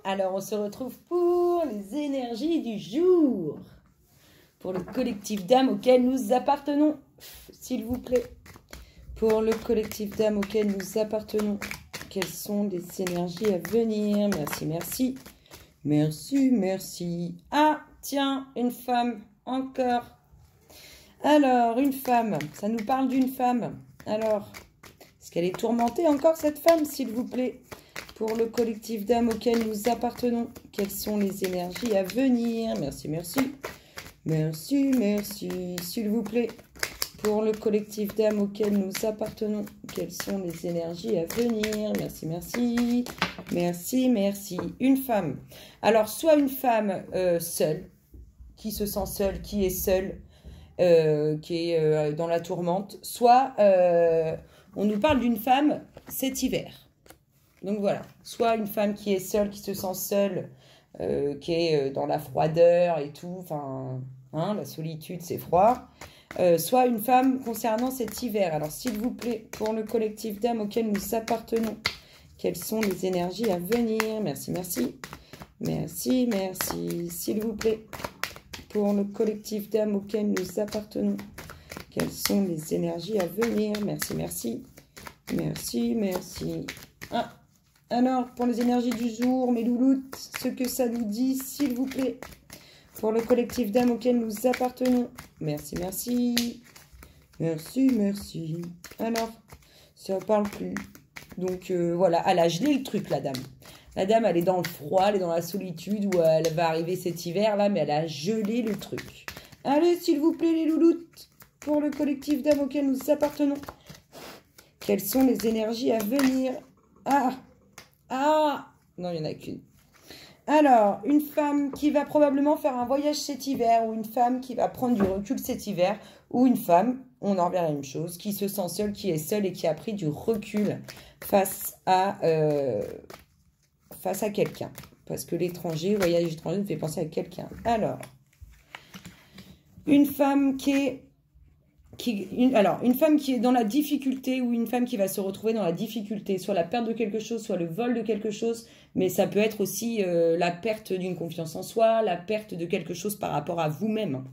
Alors, on se retrouve pour les énergies du jour. Pour le collectif d'âmes auquel nous appartenons. S'il vous plaît. Pour le collectif d'âmes auquel nous appartenons. Quelles sont les énergies à venir? Merci, merci. Merci, merci. Ah, tiens, une femme. Encore. Alors, une femme. Ça nous parle d'une femme. Alors, est-ce qu'elle est tourmentée encore, cette femme, s'il vous plaît? Pour le collectif d'âmes auquel nous appartenons, quelles sont les énergies à venir? Merci, merci. Merci, merci, s'il vous plaît. Pour le collectif d'âmes auquel nous appartenons, quelles sont les énergies à venir? Merci, merci. Merci, merci. Une femme. Alors, soit une femme seule, qui se sent seule, qui est seule, qui est dans la tourmente, soit on nous parle d'une femme cet hiver. Donc voilà, soit une femme qui est seule, qui se sent seule, qui est dans la froideur et tout, enfin, hein, la solitude, c'est froid. Soit une femme concernant cet hiver. Alors, s'il vous plaît, pour le collectif d'âmes auquel nous appartenons, quelles sont les énergies à venir? Merci, merci. Merci, merci. S'il vous plaît, pour le collectif d'âmes auquel nous appartenons, quelles sont les énergies à venir? Merci, merci. Merci, merci. Ah. Alors, pour les énergies du jour, mes louloutes, ce que ça nous dit, s'il vous plaît. Pour le collectif d'âmes auquel nous appartenons. Merci, merci. Merci, merci. Alors, ça ne parle plus. Donc, voilà, elle a gelé le truc, la dame. La dame, elle est dans le froid, elle est dans la solitude, où elle va arriver cet hiver, là, mais elle a gelé le truc. Allez, s'il vous plaît, les louloutes, pour le collectif d'âmes auquel nous appartenons. Quelles sont les énergies à venir? Ah! Ah, non, il n'y en a qu'une. Alors, une femme qui va probablement faire un voyage cet hiver, ou une femme qui va prendre du recul cet hiver, ou une femme, on en revient à la même chose, qui se sent seule, qui est seule et qui a pris du recul face à quelqu'un. Parce que l'étranger, voyage étranger, nous fait penser à quelqu'un. Alors, une femme qui est... une femme qui est dans la difficulté ou une femme qui va se retrouver dans la difficulté, soit la perte de quelque chose, soit le vol de quelque chose, mais ça peut être aussi la perte d'une confiance en soi, la perte de quelque chose par rapport à vous-même.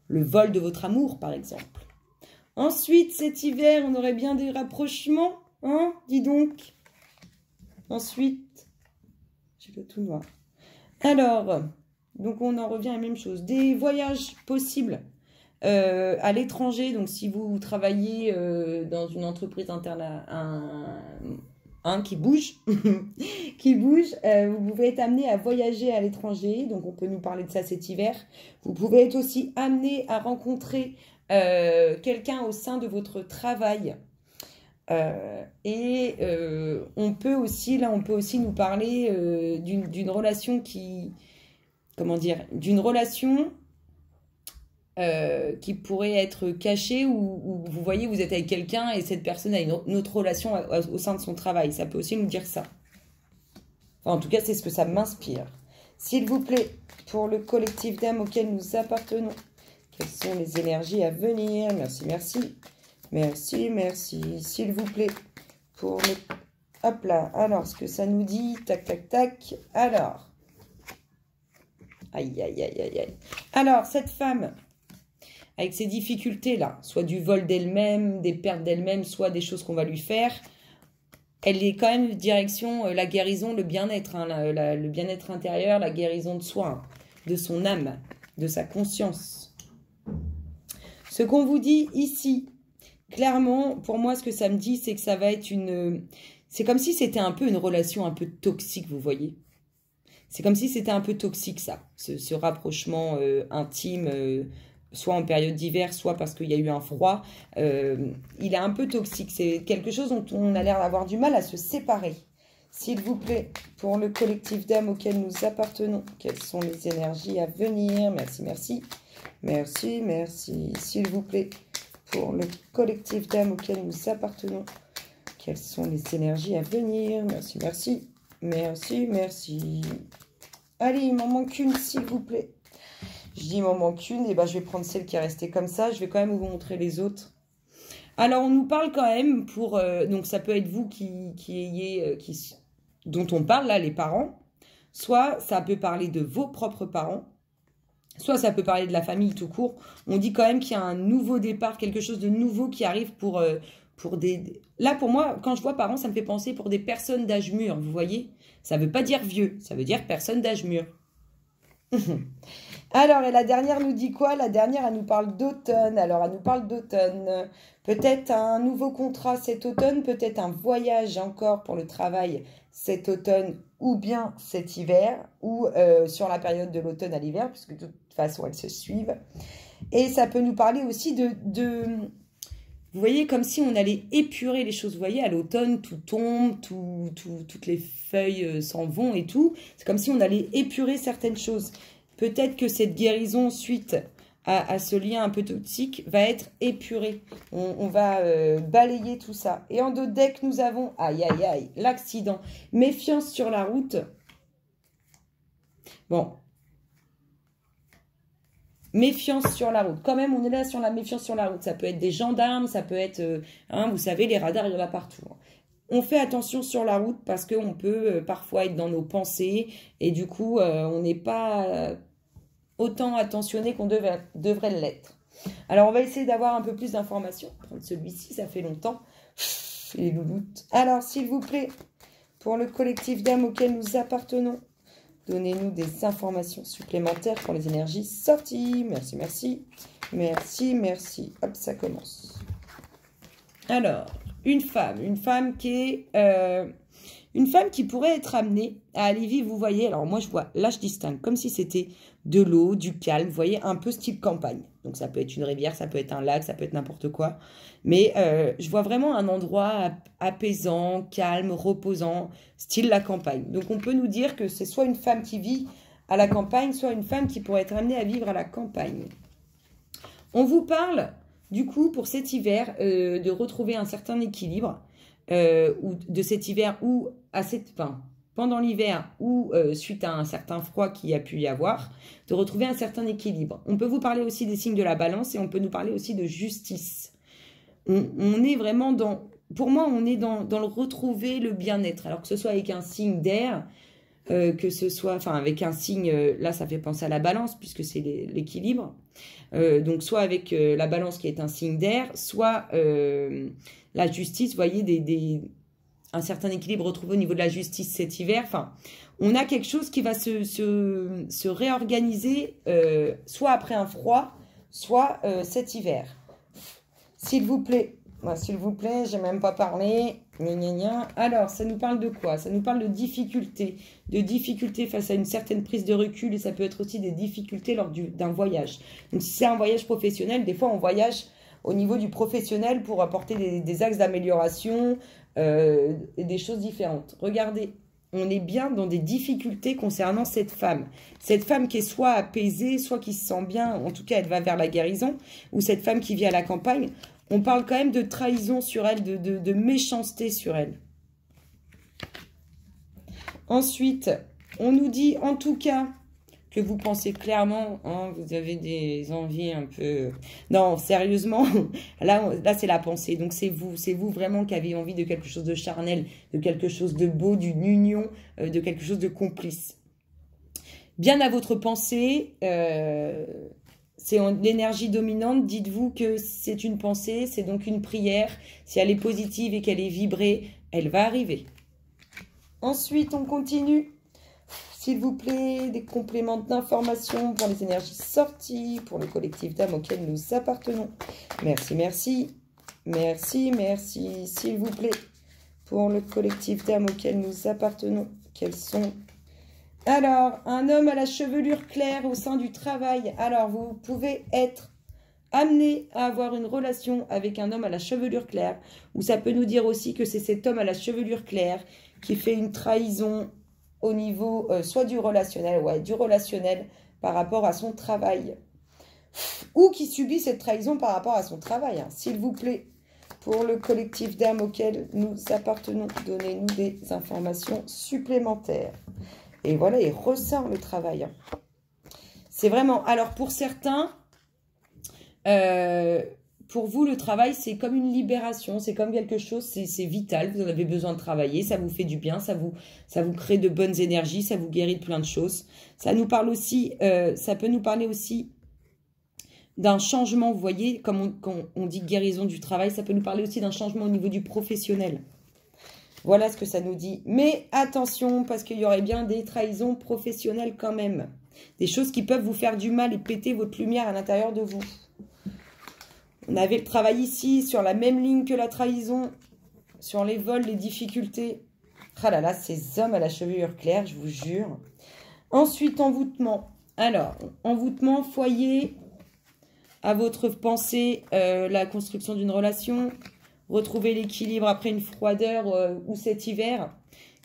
Le vol de votre amour, par exemple. Ensuite, cet hiver, on aurait bien des rapprochements, hein, dis donc. Ensuite, j'ai le tout noir. Alors, donc on en revient à la même chose. Des voyages possibles. À l'étranger, donc si vous travaillez dans une entreprise interne, qui bouge, vous pouvez être amené à voyager à l'étranger, donc on peut nous parler de ça cet hiver. Vous pouvez être aussi amené à rencontrer quelqu'un au sein de votre travail. On peut aussi nous parler d'une relation qui, comment dire, d'une relation qui pourrait être cachée ou vous voyez, vous êtes avec quelqu'un et cette personne a une autre relation au sein de son travail. Ça peut aussi nous dire ça. Enfin, en tout cas, c'est ce que ça m'inspire. S'il vous plaît, pour le collectif d'âmes auquel nous appartenons, quelles sont les énergies à venir? Merci, merci. Merci, merci. S'il vous plaît, pour le... Hop là. Alors, ce que ça nous dit, tac, tac, tac. Alors. Aïe, aïe, aïe, aïe, aïe. Alors, cette femme... avec ces difficultés-là, soit du vol d'elle-même, des pertes d'elle-même, soit des choses qu'on va lui faire, elle est quand même direction la guérison, le bien-être, hein, le bien-être intérieur, la guérison de soi, hein, de son âme, de sa conscience. Ce qu'on vous dit ici, clairement, pour moi, ce que ça me dit, c'est que ça va être une... C'est comme si c'était un peu une relation un peu toxique, vous voyez. C'est comme si c'était un peu toxique, ça, ce rapprochement intime, soit en période d'hiver, soit parce qu'il y a eu un froid. Il est un peu toxique. C'est quelque chose dont on a l'air d'avoir du mal à se séparer. S'il vous plaît, pour le collectif d'âmes auquel nous appartenons, quelles sont les énergies à venir? Merci, merci. Merci, merci. S'il vous plaît, pour le collectif d'âmes auquel nous appartenons, quelles sont les énergies à venir? Merci, merci. Merci, merci. Allez, il m'en manque une, s'il vous plaît. Je dis, il m'en manque une, et ben je vais prendre celle qui est restée comme ça. Je vais quand même vous montrer les autres. Alors, on nous parle quand même pour... donc, ça peut être vous qui dont on parle là, les parents, soit ça peut parler de vos propres parents, soit ça peut parler de la famille tout court. On dit quand même qu'il y a un nouveau départ, quelque chose de nouveau qui arrive pour des... Là, pour moi, quand je vois parents, ça me fait penser pour des personnes d'âge mûr, vous voyez? Ça ne veut pas dire vieux, ça veut dire personne d'âge mûr. Alors, et la dernière nous dit quoi? La dernière, elle nous parle d'automne. Alors, elle nous parle d'automne. Peut-être un nouveau contrat cet automne, peut-être un voyage encore pour le travail cet automne ou bien cet hiver, ou sur la période de l'automne à l'hiver, puisque de toute façon, elles se suivent. Et ça peut nous parler aussi vous voyez, comme si on allait épurer les choses. Vous voyez, à l'automne, tout tombe, toutes les feuilles s'en vont et tout. C'est comme si on allait épurer certaines choses. Peut-être que cette guérison suite à ce lien un peu toxique va être épurée. On va balayer tout ça. Et en dos de deck, nous avons, aïe, aïe, aïe, l'accident. Méfiance sur la route. Bon. Méfiance sur la route. Quand même, on est là sur la méfiance sur la route. Ça peut être des gendarmes, ça peut être, vous savez, les radars, il y en a partout. On fait attention sur la route parce qu'on peut parfois être dans nos pensées et du coup, on n'est pas autant attentionné qu'on devrait l'être. Alors, on va essayer d'avoir un peu plus d'informations. Prendre celui-ci, ça fait longtemps. Les louloutes. Alors, s'il vous plaît, pour le collectif d'âmes auquel nous appartenons, donnez-nous des informations supplémentaires pour les énergies sorties. Merci, merci. Merci, merci. Hop, ça commence. Alors, une femme qui est... une femme qui pourrait être amenée à aller vivre, vous voyez, alors moi je vois, là je distingue, comme si c'était de l'eau, du calme, vous voyez, un peu style campagne. Donc ça peut être une rivière, ça peut être un lac, ça peut être n'importe quoi. Mais je vois vraiment un endroit apaisant, calme, reposant, style la campagne. Donc on peut nous dire que c'est soit une femme qui vit à la campagne, soit une femme qui pourrait être amenée à vivre à la campagne. On vous parle, du coup, pour cet hiver, de retrouver un certain équilibre, ou de cet hiver ou pendant l'hiver ou suite à un certain froid qu'il y a pu y avoir, de retrouver un certain équilibre. On peut vous parler aussi des signes de la balance et on peut nous parler aussi de justice. On est vraiment dans... Pour moi, on est dans le retrouver le bien-être. Alors que ce soit avec un signe d'air, que ce soit... avec un signe... là, ça fait penser à la balance puisque c'est l'équilibre. Donc, soit avec la balance qui est un signe d'air, soit... la justice, vous voyez, un certain équilibre retrouvé au niveau de la justice cet hiver. Enfin, on a quelque chose qui va se réorganiser, soit après un froid, soit cet hiver. S'il vous plaît, j'ai même pas parlé. Alors, ça nous parle de quoi? Ça nous parle de difficultés face à une certaine prise de recul et ça peut être aussi des difficultés lors d'un voyage. Donc, si c'est un voyage professionnel, des fois, on voyage au niveau du professionnel pour apporter des axes d'amélioration et des choses différentes. Regardez, on est bien dans des difficultés concernant cette femme. Cette femme qui est soit apaisée, soit qui se sent bien, en tout cas elle va vers la guérison, ou cette femme qui vit à la campagne, on parle quand même de trahison sur elle, de méchanceté sur elle. Ensuite, on nous dit en tout cas... que vous pensez clairement, hein, vous avez des envies un peu... Non, sérieusement, là c'est la pensée. Donc c'est vous vraiment qui avez envie de quelque chose de charnel, de quelque chose de beau, d'une union, de quelque chose de complice. Bien à votre pensée, c'est l'énergie dominante. Dites-vous que c'est une pensée, c'est donc une prière. Si elle est positive et qu'elle est vibrée, elle va arriver. Ensuite, on continue. S'il vous plaît, des compléments d'information pour les énergies sorties, pour le collectif d'âmes auquel nous appartenons. Merci, merci. Merci, merci. S'il vous plaît, pour le collectif d'âmes auquel nous appartenons, quels sont... Alors, un homme à la chevelure claire au sein du travail. Alors, vous pouvez être amené à avoir une relation avec un homme à la chevelure claire, ou ça peut nous dire aussi que c'est cet homme à la chevelure claire qui fait une trahison au niveau soit du relationnel, par rapport à son travail. Ou qui subit cette trahison par rapport à son travail. Hein. S'il vous plaît, pour le collectif d'âmes auquel nous appartenons, donnez-nous des informations supplémentaires. Et voilà, il ressort le travail. Hein. C'est vraiment... Alors, pour certains, pour vous, le travail, c'est comme une libération, c'est comme quelque chose, c'est vital, vous en avez besoin de travailler, ça vous fait du bien, ça vous crée de bonnes énergies, ça vous guérit de plein de choses. Ça nous parle aussi, ça peut nous parler aussi d'un changement, vous voyez, comme on dit guérison du travail, ça peut nous parler aussi d'un changement au niveau du professionnel. Voilà ce que ça nous dit. Mais attention, parce qu'il y aurait bien des trahisons professionnelles quand même. Des choses qui peuvent vous faire du mal et péter votre lumière à l'intérieur de vous. On avait le travail ici, sur la même ligne que la trahison, sur les vols, les difficultés. Ah là là, ces hommes à la chevelure claire, je vous jure. Ensuite, envoûtement. Alors, envoûtement, foyer, à votre pensée, la construction d'une relation, retrouver l'équilibre après une froideur ou cet hiver.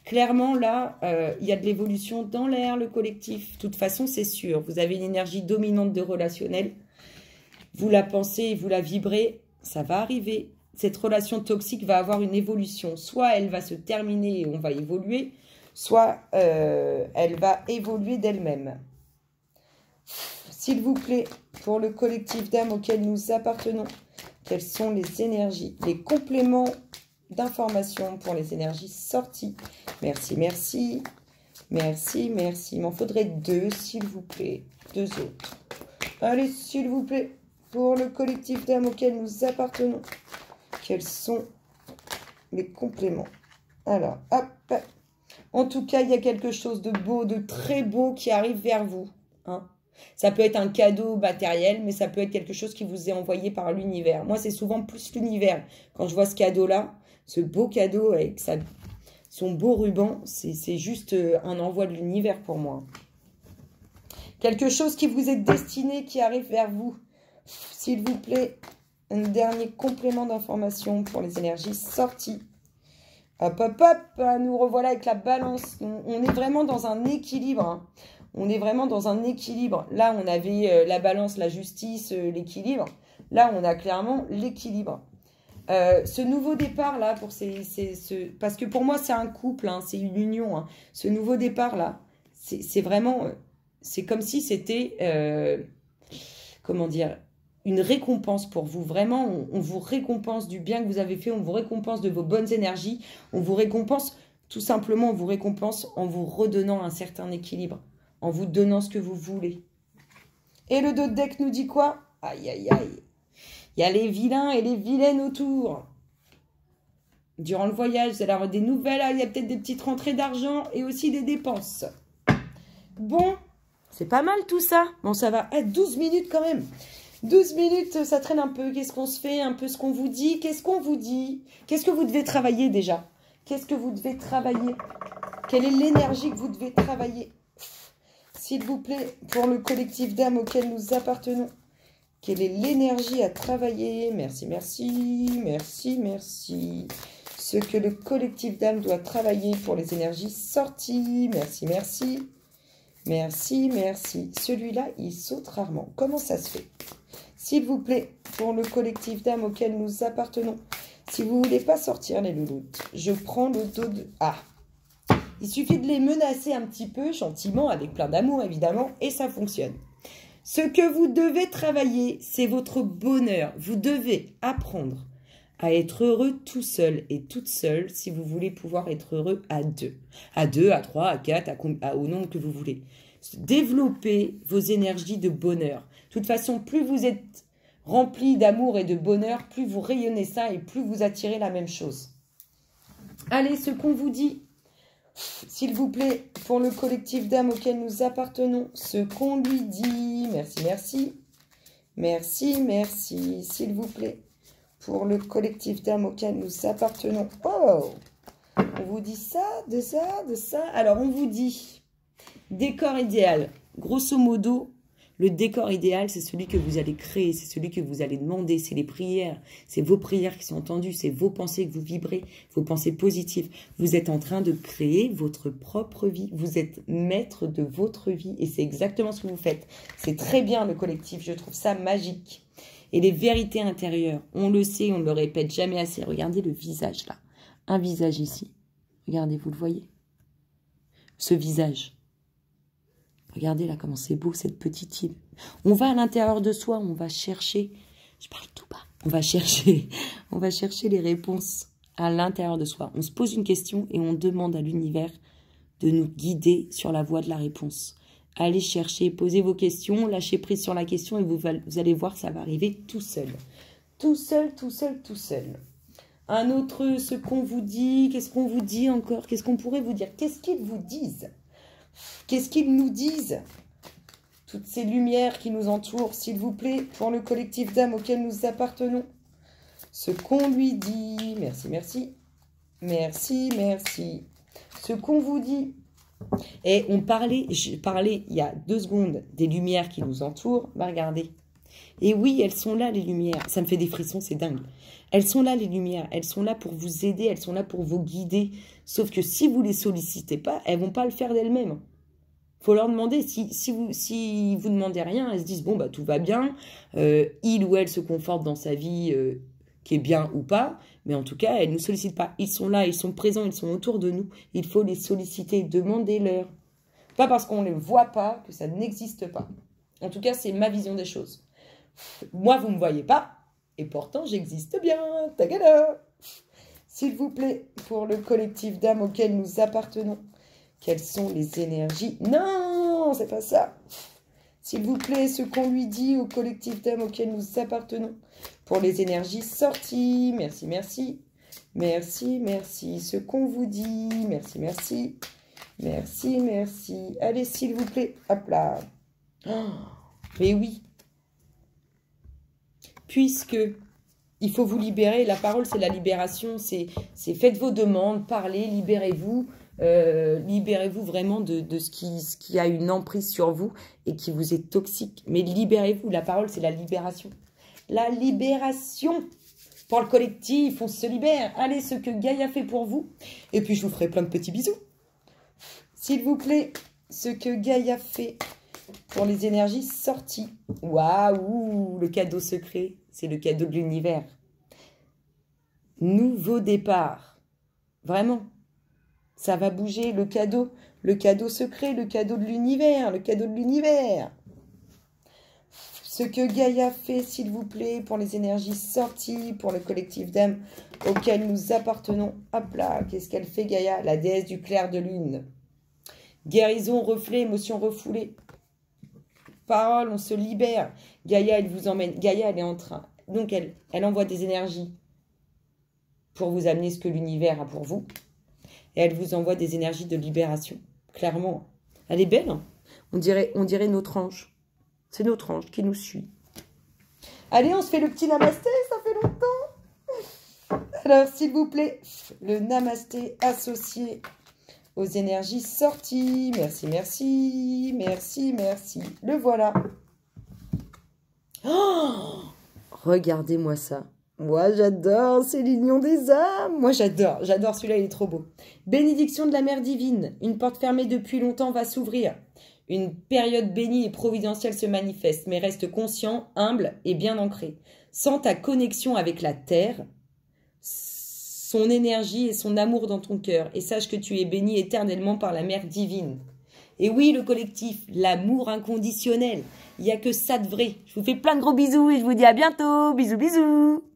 Clairement, là, il y a de l'évolution dans l'air, le collectif. De toute façon, c'est sûr. Vous avez une énergie dominante de relationnel. Vous la pensez et vous la vibrez. Ça va arriver. Cette relation toxique va avoir une évolution. Soit elle va se terminer et on va évoluer, soit elle va évoluer d'elle-même. S'il vous plaît, pour le collectif d'âmes auquel nous appartenons, quelles sont les énergies, les compléments d'informations pour les énergies sorties? Merci, merci. Merci, merci. Il m'en faudrait 2, s'il vous plaît. 2 autres. Allez, s'il vous plaît, pour le collectif d'âmes auquel nous appartenons, quels sont les compléments? Alors, hop. En tout cas, il y a quelque chose de beau, de très beau qui arrive vers vous. Hein. Ça peut être un cadeau matériel, mais ça peut être quelque chose qui vous est envoyé par l'univers. Moi, c'est souvent plus l'univers. Quand je vois ce cadeau-là, ce beau cadeau avec son beau ruban, c'est juste un envoi de l'univers pour moi. Quelque chose qui vous est destiné, qui arrive vers vous. S'il vous plaît, un dernier complément d'information pour les énergies sorties. Hop, hop, hop, nous revoilà avec la balance. On est vraiment dans un équilibre. Hein. On est vraiment dans un équilibre. Là, on avait la balance, la justice, l'équilibre. Là, on a clairement l'équilibre. Ce nouveau départ-là, parce que pour moi, c'est un couple, hein, c'est une union. Hein. Ce nouveau départ-là, c'est vraiment... c'est comme si c'était... comment dire, une récompense pour vous. Vraiment, on vous récompense du bien que vous avez fait, on vous récompense de vos bonnes énergies, on vous récompense, tout simplement, on vous récompense en vous redonnant un certain équilibre, en vous donnant ce que vous voulez. Et le dos de deck nous dit quoi? Aïe, aïe, aïe. Il y a les vilains et les vilaines autour. Durant le voyage, vous allez avoir des nouvelles, il y a peut-être des petites rentrées d'argent et aussi des dépenses. Bon, c'est pas mal tout ça. Bon, ça va. 12 minutes quand même. 12 minutes, ça traîne un peu. Qu'est-ce qu'on se fait? Un peu ce qu'on vous dit. Qu'est-ce qu'on vous dit? Qu'est-ce que vous devez travailler déjà? Qu'est-ce que vous devez travailler? Quelle est l'énergie que vous devez travailler? S'il vous plaît, pour le collectif d'âmes auquel nous appartenons, quelle est l'énergie à travailler? Merci, merci, merci, merci. Ce que le collectif d'âmes doit travailler pour les énergies sorties. Merci, merci. Merci, merci. Celui-là, il saute rarement. Comment ça se fait? S'il vous plaît, pour le collectif d'âmes auquel nous appartenons, si vous ne voulez pas sortir les louloutes, je prends le dos de... Ah! Il suffit de les menacer un petit peu, gentiment, avec plein d'amour, évidemment, et ça fonctionne. Ce que vous devez travailler, c'est votre bonheur. Vous devez apprendre à être heureux tout seul et toute seule si vous voulez pouvoir être heureux à 2. À 2, à 3, à 4, au nombre que vous voulez. Développez vos énergies de bonheur. De toute façon, plus vous êtes rempli d'amour et de bonheur, plus vous rayonnez ça et plus vous attirez la même chose. Allez, ce qu'on vous dit, s'il vous plaît, pour le collectif d'âmes auquel nous appartenons, ce qu'on lui dit. Merci, merci. Merci, merci, s'il vous plaît. Pour le collectif d'âmes auquel nous appartenons. Oh! On vous dit ça, de ça, de ça. Alors, on vous dit décor idéal. Grosso modo, le décor idéal, c'est celui que vous allez créer, c'est celui que vous allez demander, c'est les prières, c'est vos prières qui sont entendues, c'est vos pensées que vous vibrez, vos pensées positives. Vous êtes en train de créer votre propre vie. Vous êtes maître de votre vie et c'est exactement ce que vous faites. C'est très bien le collectif, je trouve ça magique. Et les vérités intérieures, on le sait, on ne le répète jamais assez. Regardez le visage là. Un visage ici. Regardez, vous le voyez? Ce visage. Regardez là comment c'est beau cette petite île. On va à l'intérieur de soi, on va chercher. Je parle tout bas. on va chercher les réponses à l'intérieur de soi. On se pose une question et on demande à l'univers de nous guider sur la voie de la réponse. Allez chercher, posez vos questions, lâchez prise sur la question et vous allez voir, ça va arriver tout seul. Tout seul, tout seul, tout seul. Un autre, ce qu'on vous dit, qu'est-ce qu'on vous dit encore? Qu'est-ce qu'on pourrait vous dire? Qu'est-ce qu'ils vous disent? Qu'est-ce qu'ils nous disent? Toutes ces lumières qui nous entourent, s'il vous plaît, pour le collectif d'âmes auquel nous appartenons. Ce qu'on lui dit, merci, merci, merci, merci. Ce qu'on vous dit. Et je parlais il y a 2 secondes des lumières qui nous entourent. Bah, regardez. Et oui, elles sont là, les lumières. Ça me fait des frissons, c'est dingue. Elles sont là, les lumières. Elles sont là pour vous aider, elles sont là pour vous guider. Sauf que si vous ne les sollicitez pas, elles ne vont pas le faire d'elles-mêmes. Il faut leur demander. Si vous demandez rien, elles se disent, bon, bah tout va bien. Il ou elle se conforte dans sa vie qui est bien ou pas. Mais en tout cas, elles ne nous sollicitent pas. Ils sont là, ils sont présents, ils sont autour de nous. Il faut les solliciter, demandez-leur. Pas parce qu'on ne les voit pas que ça n'existe pas. En tout cas, c'est ma vision des choses. Moi, vous ne me voyez pas. Et pourtant, j'existe bien. Tagada! S'il vous plaît, pour le collectif d'âmes auquel nous appartenons, quelles sont les énergies? Non, c'est pas ça. S'il vous plaît, ce qu'on lui dit au collectif d'âmes auquel nous appartenons, pour les énergies sorties. Merci, merci. Merci, merci. Ce qu'on vous dit. Merci, merci. Merci, merci. Allez, s'il vous plaît. Hop là. Oh, mais oui. Puisque il faut vous libérer. La parole, c'est la libération. C'est faites vos demandes, parlez, libérez-vous. Libérez-vous vraiment de ce qui a une emprise sur vous et qui vous est toxique. Mais libérez-vous. La parole, c'est la libération. La libération. Pour le collectif, on se libère. Allez, ce que Gaïa fait pour vous. Et puis, je vous ferai plein de petits bisous. S'il vous plaît, ce que Gaïa fait pour les énergies sorties. Waouh, le cadeau secret, c'est le cadeau de l'univers. Nouveau départ. Vraiment. Ça va bouger, le cadeau secret, le cadeau de l'univers, le cadeau de l'univers. Ce que Gaïa fait, s'il vous plaît, pour les énergies sorties, pour le collectif d'âmes auquel nous appartenons. Hop là, qu'est-ce qu'elle fait, Gaïa? La déesse du clair de lune. Guérison, reflet, émotion refoulée. Parole, on se libère. Gaïa, elle vous emmène. Gaïa, elle est en train. Donc, elle envoie des énergies pour vous amener ce que l'univers a pour vous. Et elle vous envoie des énergies de libération. Clairement. Elle est belle. Hein, on dirait notre ange. C'est notre ange qui nous suit. Allez, on se fait le petit namasté, ça fait longtemps. Alors, s'il vous plaît, le namasté associé aux énergies sorties. Merci, merci, merci, merci. Le voilà. Oh, regardez-moi ça. Moi, j'adore, c'est l'union des âmes. Moi, j'adore celui-là, il est trop beau. Bénédiction de la mère divine. Une porte fermée depuis longtemps va s'ouvrir. Une période bénie et providentielle se manifeste, mais reste conscient, humble et bien ancré. Sens ta connexion avec la terre, son énergie et son amour dans ton cœur, et sache que tu es béni éternellement par la mère divine. Et oui, le collectif, l'amour inconditionnel, il n'y a que ça de vrai. Je vous fais plein de gros bisous et je vous dis à bientôt. Bisous, bisous.